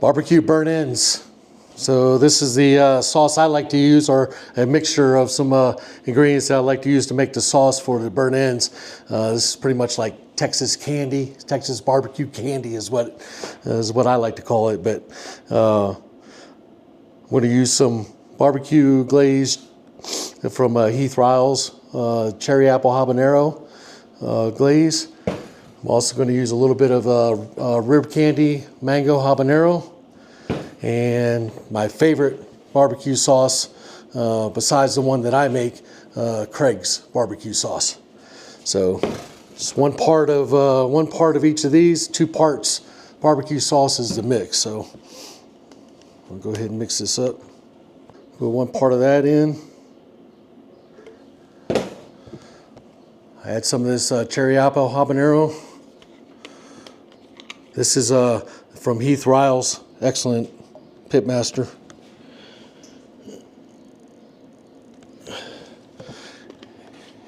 Barbecue burnt ends. So this is the sauce I like to use, or a mixture of some ingredients that I like to use to make the sauce for the burnt ends. This is pretty much like Texas candy, Texas barbecue candy is what I like to call it. But I'm going to use some barbecue glaze from Heath Riles, cherry apple habanero glaze. I'm also going to use a little bit of rib candy mango habanero. And my favorite barbecue sauce, besides the one that I make, Craig's barbecue sauce. So just one part of each of these, 2 parts barbecue sauce is the mix. So I'll go ahead and mix this up. Put 1 part of that in. I add some of this cherry apple habanero. This is from Heath Riles, excellent pitmaster.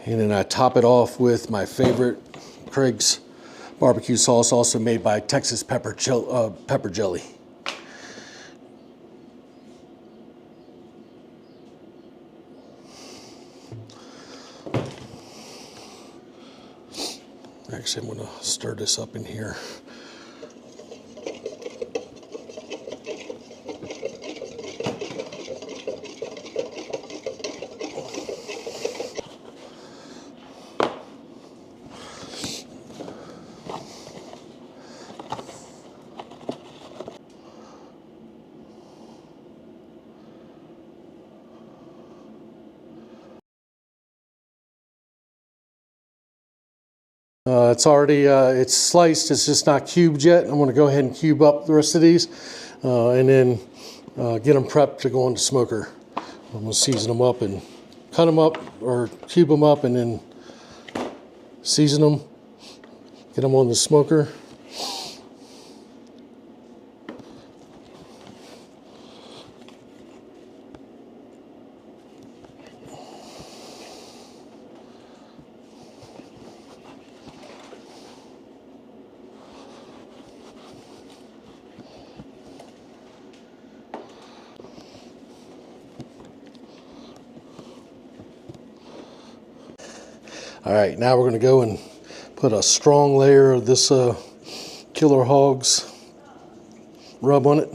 And then I top it off with my favorite Craig's barbecue sauce, also made by Texas pepper jelly. Actually, I'm going to stir this up in here. It's already it's sliced, it's just not cubed yet. I'm going to go ahead and cube up the rest of these and then get them prepped to go on the smoker. I'm going to season them up and cut them up, or cube them up and then season them, get them on the smoker. All right, now we're going to go and put a strong layer of this Killer Hogs rub on it.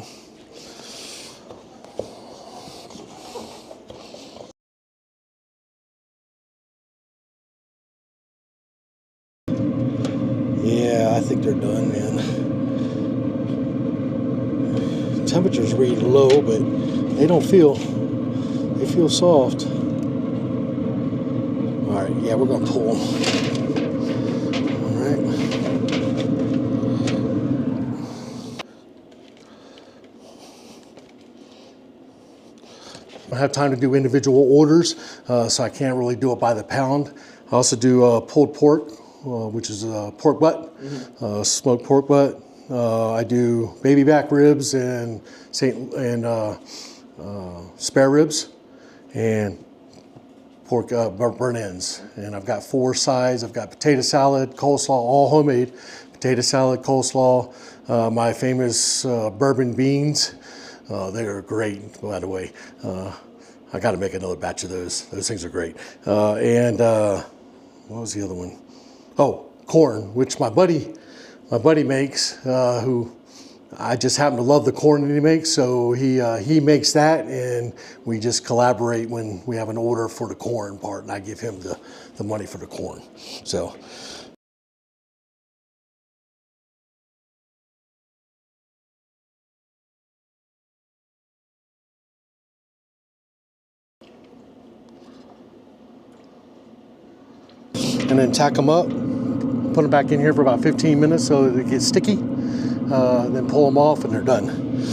Yeah, I think they're done, man. Temperature's really low, but they feel soft. All right, yeah, we're gonna pull them. All right. I don't have time to do individual orders, so I can't really do it by the pound. I also do pulled pork, which is pork butt, smoked pork butt. I do baby back ribs and spare ribs, and pork burnt ends. And I've got 4 sides. I've got potato salad, coleslaw, all homemade. Potato salad, coleslaw, my famous bourbon beans. They are great, by the way. I got to make another batch of those. Those things are great. And what was the other one? Oh, corn, which my buddy makes, who I just happen to love the corn that he makes, so he makes that, and we just collaborate when we have an order for the corn part, and I give him the money for the corn. So. And then tack them up, put them back in here for about 15 minutes so they get sticky, then pull them off and they're done.